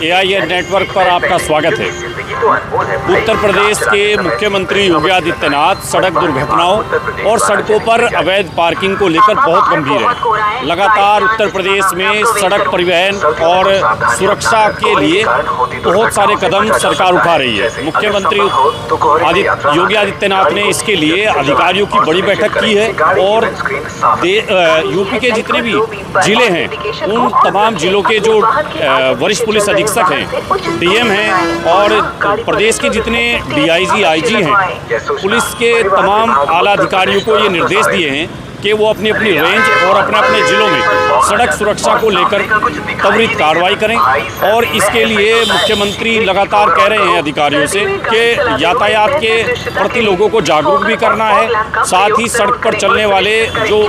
AIN network पर आपका स्वागत है। उत्तर प्रदेश के मुख्यमंत्री योगी आदित्यनाथ सड़क दुर्घटनाओं और सड़कों पर अवैध पार्किंग को लेकर बहुत गंभीर है। लगातार उत्तर प्रदेश में सड़क परिवहन और सुरक्षा के लिए बहुत सारे कदम सरकार उठा रही है। मुख्यमंत्री योगी आदित्यनाथ ने इसके लिए अधिकारियों की बड़ी बैठक की है और यूपी के जितने भी जिले हैं उन तमाम जिलों के जो वरिष्ठ पुलिस अधीक्षक हैं, DM हैं और प्रदेश के जितने DIG, IG हैं, पुलिस के तमाम आला अधिकारियों को ये निर्देश दिए हैं कि वो अपनी अपनी रेंज और अपने जिलों में सड़क सुरक्षा को लेकर त्वरित कार्रवाई करें। और इसके लिए मुख्यमंत्री लगातार कह रहे हैं अधिकारियों से कि यातायात के प्रति लोगों को जागरूक भी करना है, साथ ही सड़क पर चलने वाले जो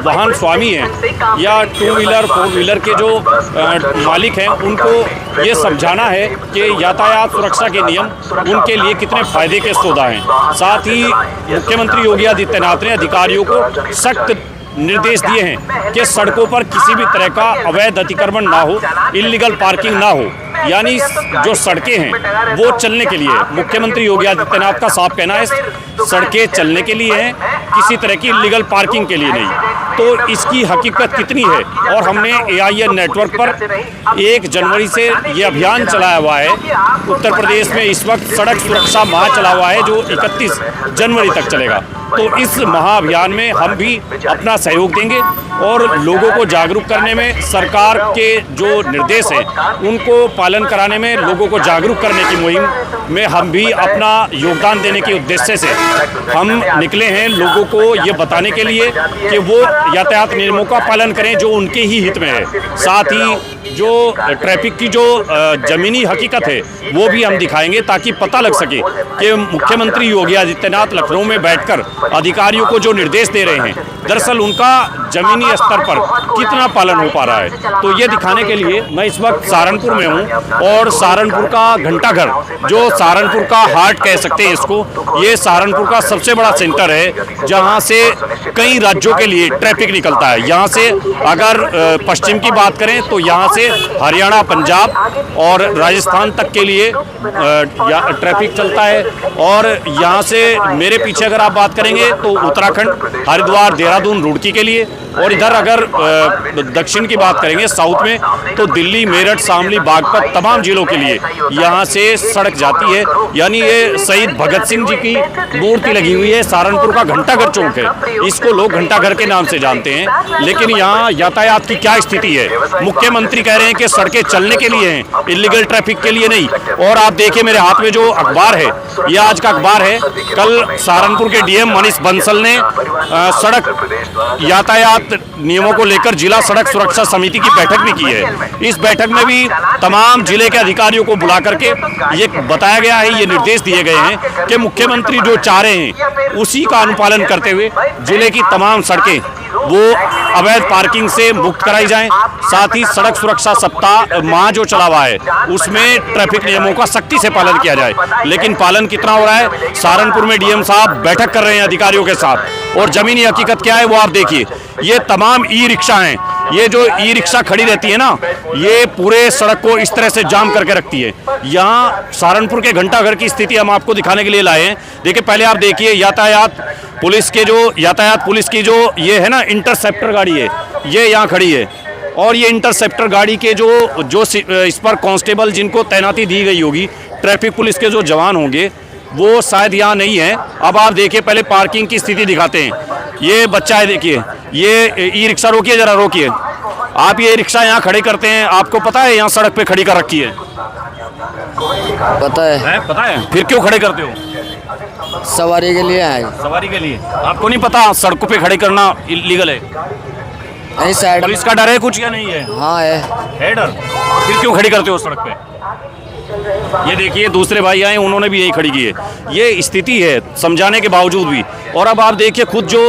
वाहन स्वामी हैं या 2 व्हीलर 4 व्हीलर के जो मालिक हैं उनको ये समझाना है कि यातायात सुरक्षा के नियम उनके लिए कितने फायदे के सौदा हैं। साथ ही मुख्यमंत्री योगी आदित्यनाथ ने अधिकारियों को सख्त निर्देश दिए हैं कि सड़कों पर किसी भी तरह का अवैध अतिक्रमण ना हो, इल्लीगल पार्किंग ना हो, यानी जो सड़कें हैं वो चलने के लिए। मुख्यमंत्री योगी आदित्यनाथ का साफ कहना है सड़कें चलने के लिए हैं, किसी तरह की इल्लीगल पार्किंग के लिए नहीं। तो इसकी हकीकत कितनी है, और हमने AIN नेटवर्क पर 1 जनवरी से ये अभियान चलाया हुआ है। उत्तर प्रदेश में इस वक्त सड़क सुरक्षा माह चला हुआ है जो 31 जनवरी तक चलेगा। तो इस महाअभियान में हम भी अपना सहयोग देंगे और लोगों को जागरूक करने में, सरकार के जो निर्देश हैं उनको पालन कराने में, लोगों को जागरूक करने की मुहिम में हम भी अपना योगदान देने के उद्देश्य से हम निकले हैं, लोगों को ये बताने के लिए कि वो यातायात नियमों का पालन करें जो उनके ही हित में है। साथ ही जो ट्रैफिक की जो ज़मीनी हकीकत है वो भी हम दिखाएंगे ताकि पता लग सके कि मुख्यमंत्री योगी आदित्यनाथ लखनऊ में बैठकर अधिकारियों को जो निर्देश दे रहे हैं दरअसल उनका ज़मीनी स्तर पर कितना पालन हो पा रहा है। तो ये दिखाने के लिए मैं इस वक्त सहारनपुर में हूँ और सहारनपुर का घंटाघर, जो सहारनपुर का हार्ट कह सकते हैं इसको, ये सहारनपुर का सबसे बड़ा सेंटर है जहाँ से कई राज्यों के लिए ट्रैफिक निकलता है। यहाँ से अगर पश्चिम की बात करें तो यहाँ से हरियाणा, पंजाब और राजस्थान तक के लिए ट्रैफिक चलता है। और यहाँ से मेरे पीछे अगर आप बात करेंगे तो उत्तराखंड, हरिद्वार, देहरादून, रुड़की के लिए, और इधर अगर दक्षिण की बात करेंगे साउथ में तो दिल्ली, मेरठ, शामली, बागपत तमाम जिलों के लिए यहाँ से सड़क जाती है। यानी ये शहीद भगत सिंह जी की मूर्ति लगी हुई है, सहारनपुर का घंटाघर चौक है, इसको लोग घंटाघर के नाम से जानते हैं। लेकिन यहाँ यातायात की क्या स्थिति है? मुख्यमंत्री कह रहे हैं कि सड़कें चलने के लिए हैं, इल्लीगल ट्रैफिक के लिए नहीं। और आप देखिए मेरे हाथ में जो अखबार है ये आज का अखबार है। कल सहारनपुर के DM मनीष बंसल ने सड़क यातायात नियमों को लेकर जिला सड़क सुरक्षा समिति की बैठक भी की है। इस बैठक में भी तमाम जिले के अधिकारियों को बुला करके ये बताया गया है, ये निर्देश दिए गए हैं कि मुख्यमंत्री जो चाह रहे हैं उसी का अनुपालन करते हुए जिले की तमाम सड़कें वो अवैध पार्किंग से मुक्त कराई जाएं। साथ ही सड़क सुरक्षा सप्ताह माह जो चला हुआ है उसमें ट्रैफिक नियमों का सख्ती से पालन किया जाए। लेकिन पालन कितना हो रहा है? सहारनपुर में DM साहब बैठक कर रहे हैं अधिकारियों के साथ, और जमीनी हकीकत क्या है वो आप देखिए। ये तमाम ई-रिक्शा हैं, ये जो ई-रिक्शा खड़ी रहती है ना, ये पूरे सड़क को इस तरह से जाम करके रखती है। यहाँ सहारनपुर के घंटाघर की स्थिति हम आपको दिखाने के लिए लाए हैं। देखिए पहले आप देखिए यातायात पुलिस की जो ये है ना इंटरसेप्टर गाड़ी है, ये यहाँ खड़ी है। और ये इंटरसेप्टर गाड़ी के जो इस पर कांस्टेबल जिनको तैनाती दी गई होगी, ट्रैफिक पुलिस के जो जवान होंगे वो शायद यहाँ नहीं है। अब आप देखिए पहले पार्किंग की स्थिति दिखाते हैं। ये बच्चा है, देखिए ये ई-रिक्शा रोकिए, जरा रोकिए। आप ये रिक्शा यहाँ खड़े करते हैं, आपको पता है यहाँ सड़क पे खड़ी कर रखी है? पता है। पता है? फिर क्यों खड़े करते हो? सवारी के लिए है। सवारी के लिए? आपको नहीं पता सड़कों पे खड़े करना इलीगल है? नहीं, साइड पुलिस का डर है कुछ या नहीं है? हाँ है डर। फिर क्यों खड़ी करते हो सड़क पे? ये देखिए दूसरे भाई आए, उन्होंने भी यही खड़ी की है। ये स्थिति है समझाने के बावजूद भी। और अब आप देखिए खुद जो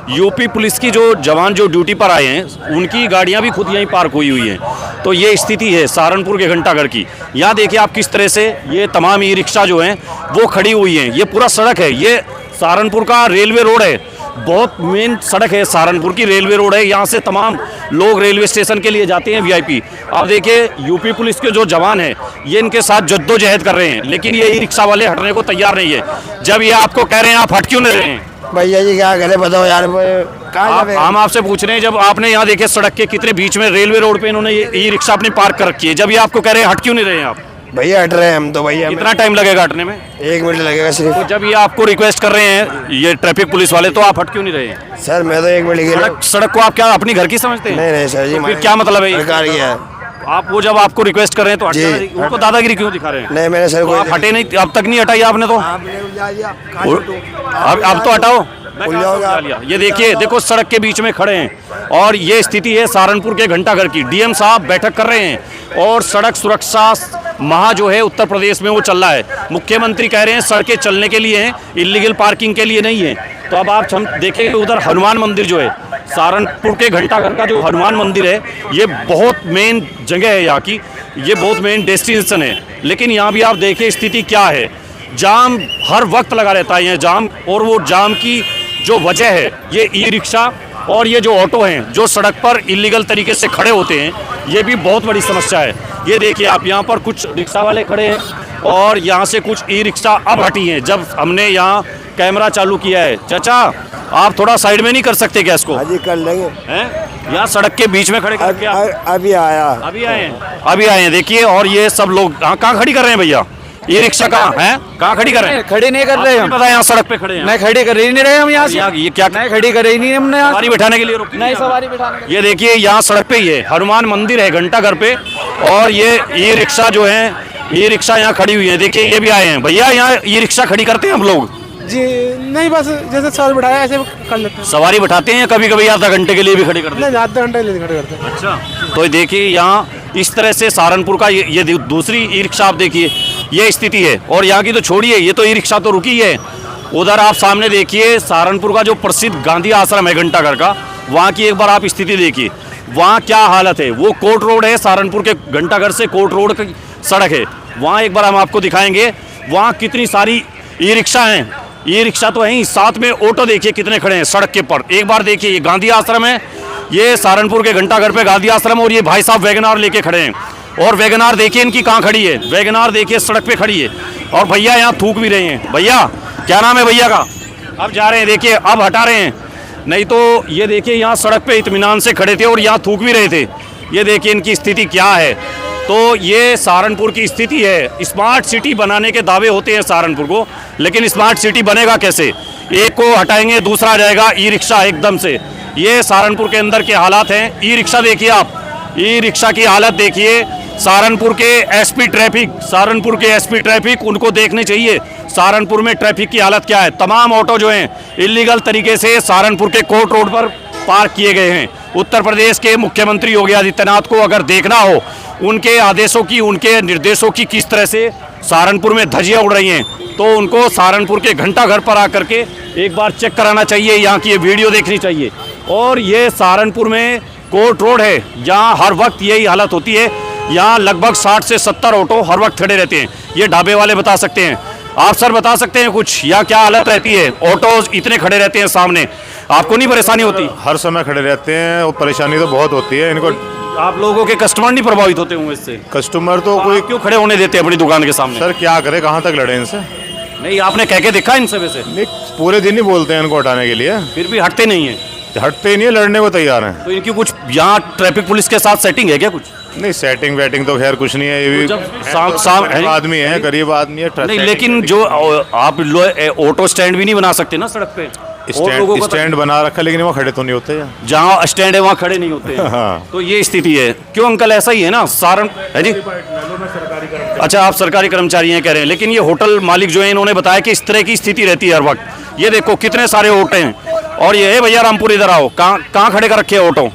यूपी पुलिस की जो जवान जो ड्यूटी पर आए हैं उनकी गाड़ियां भी खुद यहीं पार्क हुई हैं। तो ये स्थिति है सहारनपुर के घंटाघर की। यहाँ देखिए आप किस तरह से ये तमाम ई-रिक्शा जो हैं वो खड़ी हुई हैं। ये पूरा सड़क है, ये सहारनपुर का रेलवे रोड है बहुत मेन सड़क है सहारनपुर की, रेलवे रोड है, यहाँ से तमाम लोग रेलवे स्टेशन के लिए जाते हैं वीआईपी। अब देखिए यूपी पुलिस के जो जवान हैं ये इनके साथ जद्दोजहद कर रहे हैं, लेकिन ये ई रिक्शा वाले हटने को तैयार नहीं है। जब ये आपको कह रहे हैं आप हट क्यों नहीं रहे हैं? भैया जी क्या करे बताओ यार, हम आपसे पूछ रहे हैं, जब आपने यहाँ देखे सड़क के कितने बीच में रेलवे रोड पे इन्होंने ये ई रिक्शा अपनी पार्क कर रखी है, जब ये आपको कह रहे हैं हट क्यों नहीं रहे हैं आप? भैया हट रहे हैं हम तो भैया। कितना टाइम लगेगा हटने में? 1 मिनट लगेगा सिर्फ। तो जब ये आपको रिक्वेस्ट कर रहे हैं ये ट्रैफिक पुलिस वाले, तो आप हट क्यों नहीं रहे हैं? सर मैं तो 1 मिनट सड़क को आप क्या अपनी घर की समझते हैं? नहीं सर जी, तो फिर क्या मतलब है ये? सरकार की है। आप वो जब आपको रिक्वेस्ट कर रहे हैं तो जी। उनको दादागिरी क्यों दिखा रहे हैं? नहीं मैंने सर तो आप हटे नहीं, अब तक नहीं हटाई आपने तो। अब तो हटाओ। ये देखिए, देखो सड़क के बीच में खड़े हैं और ये स्थिति है सहारनपुर के घंटाघर की। डीएम साहब बैठक कर रहे हैं और सड़क सुरक्षा माह जो है उत्तर प्रदेश में वो चल रहा है। मुख्यमंत्री कह रहे हैं सड़कें चलने के लिए हैं, इलीगल पार्किंग के लिए नहीं है। तो अब आप हम देखें उधर हनुमान मंदिर जो है, सहारनपुर के घंटाघर का जो हनुमान मंदिर है, ये बहुत मेन जगह है यहाँ की, ये बहुत मेन डेस्टिनेशन है। लेकिन यहाँ भी आप देखिए स्थिति क्या है, जाम हर वक्त लगा रहता है यहाँ जाम, और वो जाम की जो वजह है ये ई रिक्शा और ये जो ऑटो हैं जो सड़क पर इलीगल तरीके से खड़े होते हैं, ये भी बहुत बड़ी समस्या है। ये देखिए आप यहाँ पर कुछ रिक्शा वाले खड़े हैं और यहाँ से कुछ ई रिक्शा अब हटी हैं जब हमने यहाँ कैमरा चालू किया है। चाचा आप थोड़ा साइड में नहीं कर सकते क्या इसको? जी कर लेंगे। हैं यहाँ सड़क के बीच में खड़े करके अभी आया, अभी आए हैं देखिए। और ये सब लोग कहाँ खड़ी कर रहे हैं भैया? ये रिक्शा कहाँ है, कहाँ खड़ी कर रहे हैं? खड़ी नहीं कर रहे हम, पता है यहाँ सड़क पे खड़े हैं? नहीं खड़ी कर ही नहीं रहे हम यहाँ से। ये क्या नहीं खड़ी कर ही नहीं हमने यहाँ सवारी बिठाने के लिए रोकी? नहीं सवारी बिठाने। ये देखिए यहाँ सड़क पे ही है, हनुमान मंदिर है घंटाघर पे, और ये ई रिक्शा जो है, ई रिक्शा यहाँ खड़ी हुई है। देखिए ये भी आए हैं भैया, यहाँ ई रिक्शा खड़ी करते हैं हम लोग जी नहीं, बस जैसे सवारी बिठाया ऐसे कर लेते हैं। सवारी बिठाते हैं, कभी कभी आधा घंटे के लिए भी खड़ी करते हैं। नहीं आधा घंटे के लिए खड़े करते हैं। अच्छा, तो देखिए यहाँ इस तरह से सहारनपुर का ये दूसरी ई रिक्शा आप देखिए, ये स्थिति है। और यहाँ की तो छोड़िए, ये तो ई रिक्शा तो रुकी है। उधर आप सामने देखिए सहारनपुर का जो प्रसिद्ध गांधी आश्रम है घंटाघर का, वहाँ की एक बार आप स्थिति देखिए, वहाँ क्या हालत है। वो कोर्ट रोड है, सहारनपुर के घंटाघर से कोर्ट रोड की सड़क है, वहाँ एक बार हम आपको दिखाएंगे वहाँ कितनी सारी ई रिक्शा हैं। ई रिक्शा तो है ही, साथ में ऑटो देखिए कितने खड़े हैं सड़क के पर। एक बार देखिए, ये गांधी आश्रम है, ये सहारनपुर के घंटाघर पे गांधी आश्रम, और ये भाई साहब वैगनार लेके खड़े हैं। और वैगनार देखिए इनकी कहाँ खड़ी है, वैगनार देखिए सड़क पे खड़ी है। और भैया यहाँ थूक भी रहे हैं। भैया क्या नाम है भैया का? अब जा रहे हैं, देखिए अब हटा रहे हैं, नहीं तो ये देखिए यहाँ सड़क पे इत्मीनान से खड़े थे और यहाँ थूक भी रहे थे। ये देखिए इनकी स्थिति क्या है। तो ये सहारनपुर की स्थिति है। स्मार्ट सिटी बनाने के दावे होते हैं सहारनपुर को, लेकिन स्मार्ट सिटी बनेगा कैसे? एक को हटाएंगे दूसरा आ जाएगा ई रिक्शा एकदम से। ये सहारनपुर के अंदर के हालात हैं। ई रिक्शा देखिए आप, ई रिक्शा की हालत देखिए। सहारनपुर के एसपी ट्रैफिक उनको देखने चाहिए सहारनपुर में ट्रैफिक की हालत क्या है। तमाम ऑटो जो हैं इलीगल तरीके से सहारनपुर के कोर्ट रोड पर पार्क किए गए हैं। उत्तर प्रदेश के मुख्यमंत्री योगी आदित्यनाथ को अगर देखना हो उनके आदेशों की, उनके निर्देशों की किस तरह से सहारनपुर में धज्जियां उड़ रही हैं, तो उनको सहारनपुर के घंटाघर पर आकर के एक बार चेक कराना चाहिए, यहाँ की ये वीडियो देखनी चाहिए। और ये सहारनपुर में कोर्ट रोड है, यहाँ हर वक्त यही हालत होती है। यहाँ लगभग 60 से 70 ऑटो हर वक्त खड़े रहते हैं। ये ढाबे वाले बता सकते हैं, आप सर बता सकते हैं कुछ, यहाँ क्या हालत रहती है? ऑटो इतने खड़े रहते हैं सामने, आपको नहीं परेशानी होती? हर समय खड़े रहते हैं और परेशानी तो बहुत होती है इनको। आप लोगों के कस्टमर नहीं प्रभावित होते होंगे इससे? कस्टमर तो कोई क्यों खड़े होने देते हैं अपनी दुकान के सामने? सर क्या करे, कहाँ तक लड़े इनसे? नहीं आपने कह के देखा इनसे? वैसे नहीं, पूरे दिन ही बोलते हैं इनको हटाने के लिए, फिर भी हटते नहीं है। हटते ही नहीं है, लड़ने को तैयार हैं। तो इनकी कुछ यहाँ ट्रैफिक पुलिस के साथ सेटिंग है क्या कुछ? नहीं सेटिंग वेटिंग तो खैर कुछ नहीं है। ये भी जब शाम है आदमी है, गरीब आदमी है। नहीं, लेकिन जो आप ऑटो स्टैंड भी नहीं बना सकते ना सड़क पे? स्टैंड बना रखा, लेकिन वो खड़े तो नहीं होते। जहाँ स्टैंड है वहाँ खड़े नहीं होते हैं। हाँ। तो ये स्थिति है। क्यों अंकल, ऐसा ही है ना सारण है जी? अच्छा, आप सरकारी कर्मचारी हैं कह रहे हैं, लेकिन ये होटल मालिक जो है इन्होंने बताया कि इस तरह की स्थिति रहती है हर वक्त। ये देखो कितने सारे ऑटो हैं। और ये है भैया रामपुर, इधर आओ, कहाँ खड़े कर रखे हैं ऑटो?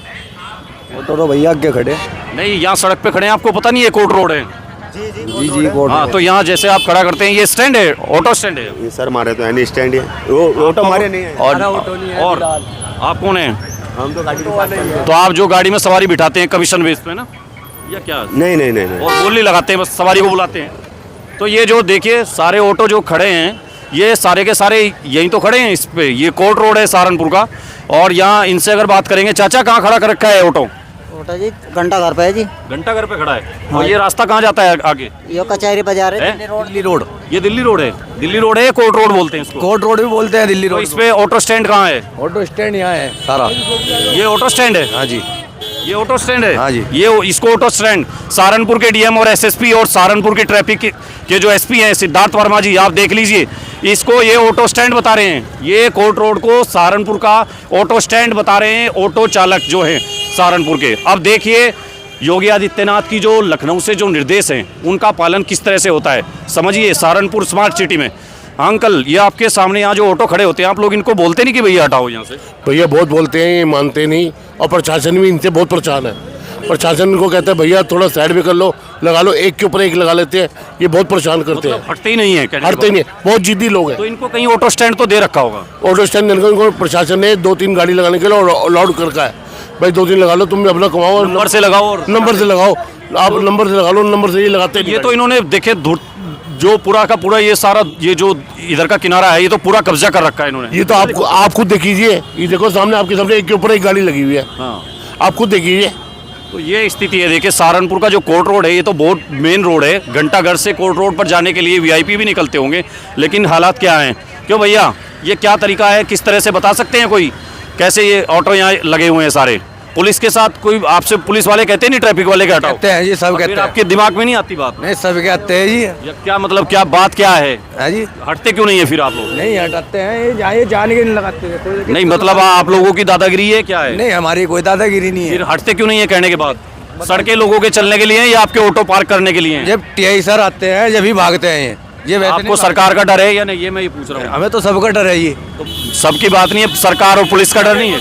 ऑटो तो भैया आगे खड़े। नहीं, यहाँ सड़क पे खड़े हैं, आपको पता नहीं है कोर्ट रोड है? जी कोर्ट। हाँ, तो यहाँ जैसे आप खड़ा करते हैं, ये स्टैंड है, ऑटो स्टैंड है। सर हमारे तो है स्टैंड है, वो ऑटो हमारे नहीं है। और आप कौन हैं? हम तो गाड़ी तो आप जो गाड़ी में सवारी बिठाते हैं कमीशन बेस पे ना, या क्या? नहीं। और बोली लगाते हैं, बस सवारी को बुलाते हैं। तो ये जो देखिए सारे ऑटो जो खड़े हैं, ये सारे के सारे यहीं तो खड़े हैं इस पे, ये कोर्ट रोड है सहारनपुर का। और यहाँ इनसे अगर बात करेंगे, चाचा कहाँ खड़ा कर रखा है ऑटो? ओटा जी घंटा घर पे है जी। घंटा घर पे खड़ा है। और ये रास्ता कहाँ जाता है आगे? ये कचहरी बाजार है। दिल्ली रोड, ये दिल्ली रोड है। दिल्ली रोड है या कोर्ट रोड बोलते हैं इसको? कोर्ट रोड भी बोलते हैं दिल्ली तो रोड। इस पे ऑटो स्टैंड कहाँ है? ऑटो स्टैंड यहाँ है सारा। ये ऑटो स्टैंड है? हाँ जी, ये ऑटो स्टैंड है? हाँ जी। ये इसको ऑटो स्टैंड सहारनपुर के डीएम और एसएसपी और सहारनपुर की ट्रैफिक के जो एसपी हैं सिद्धार्थ वर्मा जी, आप देख लीजिए, इसको ये ऑटो स्टैंड बता रहे हैं। ये कोर्ट रोड को सहारनपुर का ऑटो स्टैंड बता रहे हैं ऑटो चालक जो हैं सहारनपुर के। अब देखिए योगी आदित्यनाथ की जो लखनऊ से जो निर्देश हैं उनका पालन किस तरह से होता है, समझिए सहारनपुर स्मार्ट सिटी में। अंकल, ये आपके सामने यहाँ जो ऑटो खड़े होते हैं, आप लोग इनको बोलते नहीं कि भैया हटाओ यहाँ से? भैया बहुत बोलते हैं, ये मानते नहीं, और प्रशासन भी इनसे बहुत परेशान है। प्रशासन को कहते हैं भैया थोड़ा साइड में कर लो, लगा लो, एक के ऊपर एक लगा लेते हैं, ये बहुत परेशान करते हैं। हटते ही नहीं है? हटते ही नहीं, बहुत जिद्दी लोग तो हैं। इनको कहीं ऑटो स्टैंड तो दे रखा होगा? ऑटो स्टैंड इनको प्रशासन ने 2-3 गाड़ी लगाने के लिए अलाउड कर रखा है, भाई 2-3 लगा लो, तुम भी अपना कमाओ, नंबर से लगाओ। और नंबर से लगाओ, आप नंबर से लगा लो, नंबर से ही लगाते नहीं। ये तो इन्होंने देखे जो पूरा का पूरा ये सारा ये जो इधर का किनारा है, ये तो पूरा कब्जा कर रखा है इन्होंने। ये तो आप खुद देखिए, ये देखो सामने आपके सामने एक के ऊपर एक गाड़ी लगी हुई है, हाँ। आप खुद देखिए। तो ये स्थिति है। देखिए सहारनपुर का जो कोर्ट रोड है, ये तो बहुत मेन रोड है। घंटाघर से कोर्ट रोड पर जाने के लिए वीआईपी भी निकलते होंगे, लेकिन हालात क्या हैं? क्यों भैया, ये क्या तरीका है, किस तरह से बता सकते हैं कोई, कैसे ये ऑटो यहाँ लगे हुए हैं सारे? पुलिस के साथ कोई आपसे पुलिस वाले कहते नहीं ट्रैफिक वाले के हटाओ? कहते हैं जी, सब फिर कहते हैं। आपके दिमाग में नहीं आती बात? नहीं, सब कहते हैं जी। या क्या मतलब, क्या बात क्या है? है जी, हटते क्यों नहीं है फिर आप लोग? नहीं हटाते हैं, ये जान के नहीं लगाते हैं। नहीं मतलब आप लोगों की दादागिरी है क्या है? नहीं, हमारी कोई दादागिरी नहीं फिर है। हटते क्यों नहीं है कहने के बाद? सड़कें लोगों के चलने के लिए हैं या आपके ऑटो पार्क करने के लिए हैं? जब टीआई सर आते हैं जब ही भागते हैं ये वैसे आपको नहीं सरकार का डर है या नहीं, ये मैं ये पूछ रहा हूँ। हमें तो सबका डर है ये। सबकी बात नहीं है, सरकार और पुलिस का डर नहीं है?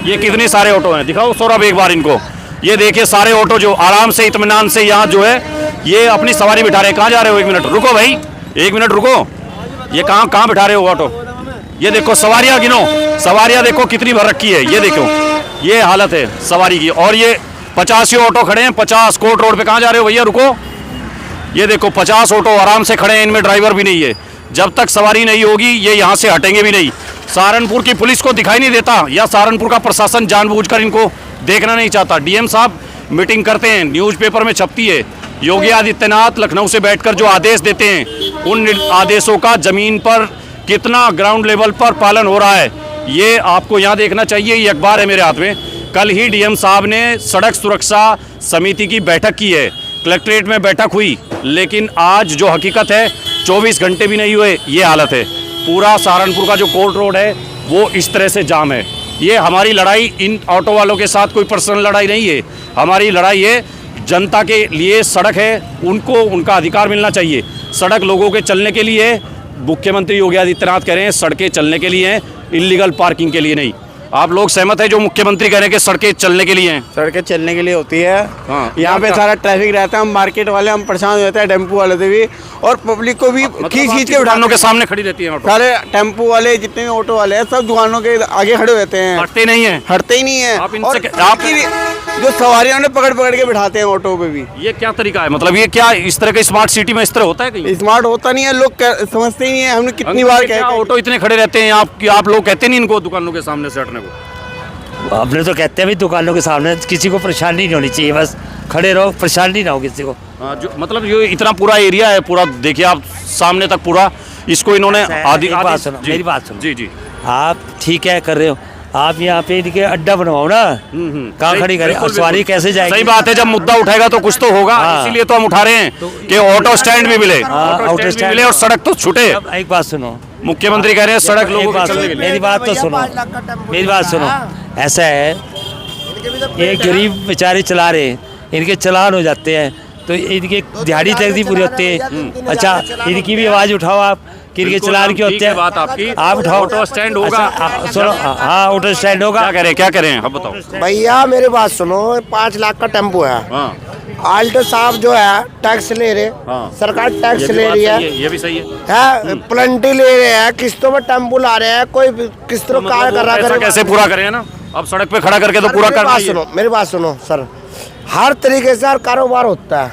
ये कितने सारे ऑटो हैं, दिखाओ सौरभ एक बार इनको। ये देखिए सारे ऑटो जो आराम से इत्मीनान से यहाँ जो है ये अपनी सवारी बिठा रहे हैं। कहाँ जा रहे हो? 1 मिनट रुको भाई, 1 मिनट रुको। ये कहाँ बिठा रहे हो ऑटो? ये देखो सवारियाँ गिनो, सवारियाँ देखो कितनी भर रखी है, ये देखो ये हालत है सवारी की। और ये 50 ऑटो खड़े हैं, 50 कोर्ट रोड पे। कहाँ जा रहे हो भैया? रुको, ये देखो 50 ऑटो आराम से खड़े हैं, इनमें ड्राइवर भी नहीं है। जब तक सवारी नहीं होगी ये यहाँ से हटेंगे भी नहीं। सहारनपुर की पुलिस को दिखाई नहीं देता या सहारनपुर का प्रशासन जानबूझकर इनको देखना नहीं चाहता? डीएम साहब मीटिंग करते हैं, न्यूज़पेपर में छपती है। योगी आदित्यनाथ लखनऊ से बैठकर जो आदेश देते हैं, उन आदेशों का जमीन पर कितना ग्राउंड लेवल पर पालन हो रहा है, ये आपको यहाँ देखना चाहिए। ये अखबार है मेरे हाथ में। कल ही डीएम साहब ने सड़क सुरक्षा समिति की बैठक की है, कलेक्ट्रेट में बैठक हुई, लेकिन आज जो हकीकत है 24 घंटे भी नहीं हुए, ये हालत है। पूरा सहारनपुर का जो कोर्ट रोड है वो इस तरह से जाम है। ये हमारी लड़ाई इन ऑटो वालों के साथ कोई पर्सनल लड़ाई नहीं है, हमारी लड़ाई है जनता के लिए। सड़क है, उनको उनका अधिकार मिलना चाहिए। सड़क लोगों के चलने के लिए है। मुख्यमंत्री योगी आदित्यनाथ कह रहे हैं सड़कें चलने के लिए हैं, इल्लीगल पार्किंग के लिए नहीं। आप लोग सहमत है जो मुख्यमंत्री कह रहे हैं कि सड़कें चलने के लिए हैं? सड़कें चलने के लिए होती है। हाँ। यहाँ पे सारा ट्रैफिक रहता है, हम मार्केट वाले हम परेशान हो जाते हैं, टेम्पू वाले से भी, और पब्लिक को भी मतलब खींच आपकी के दुकानों उठाने के सामने खड़ी रहती है ऑटो? सारे टेम्पू वाले जितने भी ऑटो वाले हैं सब दुकानों के आगे खड़े रहते हैं, हटते नहीं है? हटते ही नहीं है। आप इनसे और आप जो सवारियां उन्हें पकड़ के बिठाते हैं ऑटो पे भी। ये क्या तरीका है? मतलब ये क्या इस तरह के स्मार्ट सिटी में इस तरह होता है कहीं? स्मार्ट होता नहीं है, लोग समझते ही नहीं है। हमने कितनी बार क्या कहा ऑटो इतने खड़े रहते हैं आप लोग कहते नहीं इनको दुकानों के सामने से हटने को? अपने तो कहते हैं भी दुकानों के सामने किसी को परेशानी नहीं होनी चाहिए, बस खड़े रहो, परेशानी ना हो किसी को। हाँ, जो मतलब जो इतना पूरा एरिया है, पूरा देखिए आप सामने तक पूरा, इसको इन्होंने मेरी बात सुनो, मेरी बात सुनो। जी जी, आप ठीक है कर रहे हो, आप यहाँ पे इनके अड्डा बनवाओ ना, कहाँ सही, खड़ी करें? बिल्कुल, सवारी बिल्कुल। कैसे जाएगी? सही बात है, जब मुद्दा उठाएगा तो कुछ तो होगा। हाँ। इसीलिए तो हम उठा रहे हैं कि ऑटो स्टैंड भी मिले, ऑटो स्टैंड भी मिले और सड़क तो छूटे। अब एक बात सुनो, मुख्यमंत्री कह रहे हैं सड़क लोगों को चलने के लिए। मेरी बात तो सुनो, मेरी बात सुनो। ऐसा है, ये गरीब बेचारे चला रहे हैं, इनके चालान हो जाते हैं तो इनके दिहाड़ी तक पूरी होती है। अच्छा, इनकी भी आवाज़ उठाओ आप कि इनके चालान क्यों होते हैं? बात आपकी, आप उठाओ। ऑटो स्टैंड होगा। अच्छा, सुनो, हाँ ऑटो स्टैंड होगा। क्या करें आप बताओ। भैया मेरी बात सुनो, 5 लाख का टेम्पो है, हाँ, आल्टो साहब जो है टैक्स ले रहे, हाँ। सरकार टैक्स ये भी ले बात रही सही है, ये भी सही है। प्लेंटी ले रहे हैं, किस्तों में टेम्पो ला रहे हैं, कोई किस्तों तो कार्य कर रहा पैसा है। कैसे पूरा करें ना? अब सड़क पे खड़ा करके तो पूरा मेरी करना बात ही है। सुनो, मेरी बात सुनो सर, हर तरीके से हर कारोबार होता है,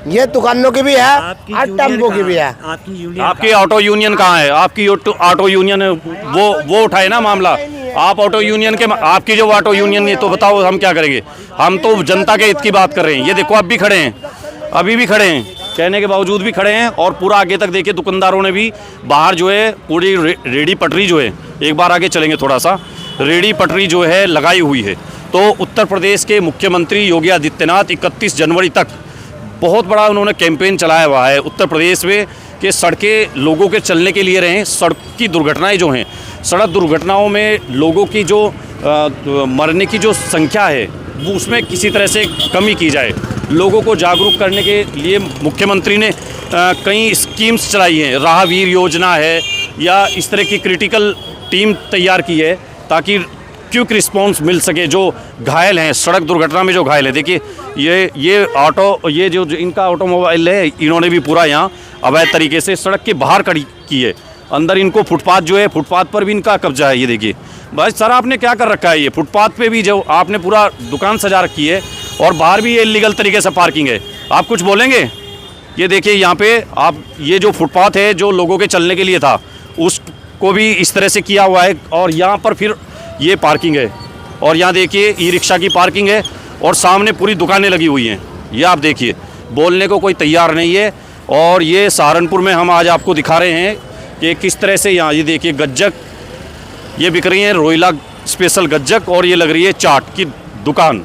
ये दुकानों की भी है और टेम्पो की भी है। आपकी यूनियन आपकी ऑटो यूनियन कहाँ है? आपकी ऑटो यूनियन वो उठाए ना मामला। आप ऑटो यूनियन के आपकी जो ऑटो यूनियन है तो बताओ हम क्या करेंगे? हम तो जनता के हित की बात कर रहे हैं। ये देखो अब भी खड़े हैं, अभी भी खड़े हैं, कहने के बावजूद भी खड़े हैं। और पूरा आगे तक देखिए दुकानदारों ने भी बाहर जो है पूरी रेडी पटरी जो है, एक बार आगे चलेंगे थोड़ा सा, रेडी पटरी जो है लगाई हुई है। तो उत्तर प्रदेश के मुख्यमंत्री योगी आदित्यनाथ 31 जनवरी तक बहुत बड़ा उन्होंने कैंपेन चलाया हुआ है उत्तर प्रदेश में कि सड़कें लोगों के चलने के लिए रहें। सड़क की दुर्घटनाएं जो हैं, सड़क दुर्घटनाओं में लोगों की जो मरने की जो संख्या है वो उसमें किसी तरह से कमी की जाए। लोगों को जागरूक करने के लिए मुख्यमंत्री ने कई स्कीम्स चलाई हैं। राहवीर योजना है या इस तरह की क्रिटिकल टीम तैयार की है ताकि क्विक रिस्पांस मिल सके। जो घायल हैं सड़क दुर्घटना में, जो घायल है, देखिए ये ऑटो, ये जो इनका ऑटोमोबाइल है, इन्होंने भी पूरा यहाँ अवैध तरीके से सड़क के बाहर खड़ी की है। अंदर इनको फुटपाथ जो है, फुटपाथ पर भी इनका कब्जा है। ये देखिए भाई सर, आपने क्या कर रखा है? ये फुटपाथ पे भी जो आपने पूरा दुकान सजा रखी है और बाहर भी ये इलीगल तरीके से पार्किंग है। आप कुछ बोलेंगे? ये देखिए यहाँ पे आप, ये जो फुटपाथ है जो लोगों के चलने के लिए था उसको भी इस तरह से किया हुआ है। और यहाँ पर फिर ये पार्किंग है और यहाँ देखिए ई रिक्शा की पार्किंग है और सामने पूरी दुकानें लगी हुई हैं। ये आप देखिए, बोलने को कोई तैयार नहीं है। और ये सहारनपुर में हम आज आपको दिखा रहे हैं कि किस तरह से यहाँ, ये देखिए गज्जक, ये बिक रही है रोहिला स्पेशल गज्जक, और ये लग रही है चाट की दुकान।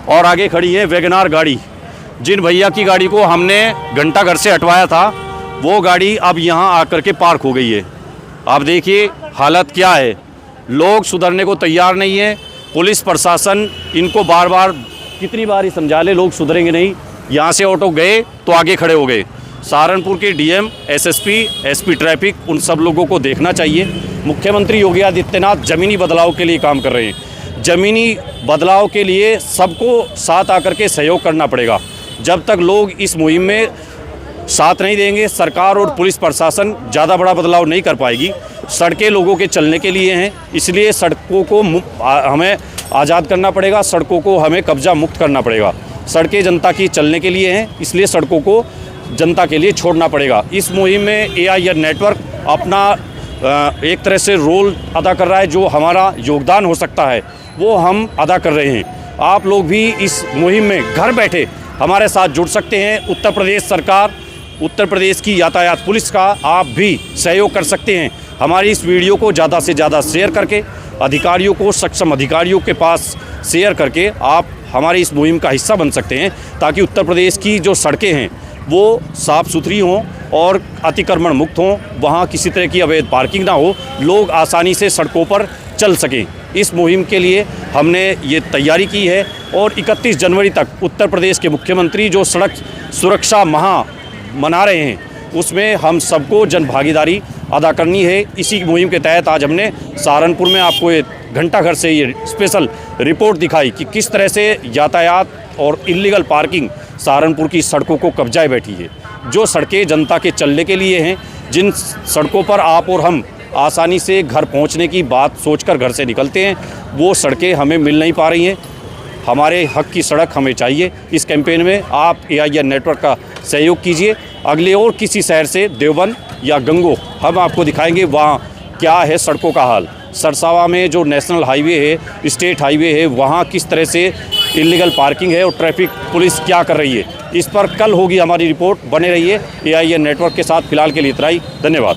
और आगे खड़ी है वैगनार गाड़ी। जिन भैया की गाड़ी को हमने घंटा घर से हटवाया था वो गाड़ी अब यहाँ आकर के पार्क हो गई है। आप देखिए हालत क्या है, लोग सुधरने को तैयार नहीं है। पुलिस प्रशासन इनको बार बार कितनी बार ही समझा ले, लोग सुधरेंगे नहीं। यहाँ से ऑटो गए तो आगे खड़े हो गए। सहारनपुर के डीएम, एसएसपी, एसपी ट्रैफिक, उन सब लोगों को देखना चाहिए। मुख्यमंत्री योगी आदित्यनाथ ज़मीनी बदलाव के लिए काम कर रहे हैं। ज़मीनी बदलाव के लिए सबको साथ आकर के सहयोग करना पड़ेगा। जब तक लोग इस मुहिम में साथ नहीं देंगे, सरकार और पुलिस प्रशासन ज़्यादा बड़ा बदलाव नहीं कर पाएगी। सड़कें लोगों के चलने के लिए हैं, इसलिए सड़कों को हमें आज़ाद करना पड़ेगा, सड़कों को हमें कब्जा मुक्त करना पड़ेगा। सड़कें जनता की चलने के लिए हैं, इसलिए सड़कों को जनता के लिए छोड़ना पड़ेगा। इस मुहिम में AIR नेटवर्क अपना एक तरह से रोल अदा कर रहा है। जो हमारा योगदान हो सकता है वो हम अदा कर रहे हैं। आप लोग भी इस मुहिम में घर बैठे हमारे साथ जुड़ सकते हैं। उत्तर प्रदेश सरकार, उत्तर प्रदेश की यातायात पुलिस का आप भी सहयोग कर सकते हैं। हमारी इस वीडियो को ज़्यादा से ज़्यादा शेयर करके अधिकारियों को, सक्षम अधिकारियों के पास शेयर करके आप हमारी इस मुहिम का हिस्सा बन सकते हैं, ताकि उत्तर प्रदेश की जो सड़कें हैं वो साफ़ सुथरी हों और अतिक्रमण मुक्त हों, वहाँ किसी तरह की अवैध पार्किंग ना हो, लोग आसानी से सड़कों पर चल सकें। इस मुहिम के लिए हमने ये तैयारी की है और 31 जनवरी तक उत्तर प्रदेश के मुख्यमंत्री जो सड़क सुरक्षा माह मना रहे हैं उसमें हम सबको जन भागीदारी अदा करनी है। इसी मुहिम के तहत आज हमने सहारनपुर में आपको ये घंटा घर से ये स्पेशल रिपोर्ट दिखाई कि किस तरह से यातायात और इल्लीगल पार्किंग सहारनपुर की सड़कों को कब्जाए बैठी है। जो सड़कें जनता के चलने के लिए हैं, जिन सड़कों पर आप और हम आसानी से घर पहुंचने की बात सोचकर घर से निकलते हैं, वो सड़कें हमें मिल नहीं पा रही हैं। हमारे हक की सड़क हमें चाहिए। इस कैंपेन में आप AIR नेटवर्क का सहयोग कीजिए। अगले और किसी शहर से, देवबंद या गंगो, हम आपको दिखाएंगे वहाँ क्या है सड़कों का हाल। सरसावा में जो नेशनल हाईवे है, स्टेट हाईवे है, वहाँ किस तरह से इल्लीगल पार्किंग है और ट्रैफिक पुलिस क्या कर रही है, इस पर कल होगी हमारी रिपोर्ट। बने रहिए AIR नेटवर्क के साथ। फिलहाल के लिए इतना ही, धन्यवाद।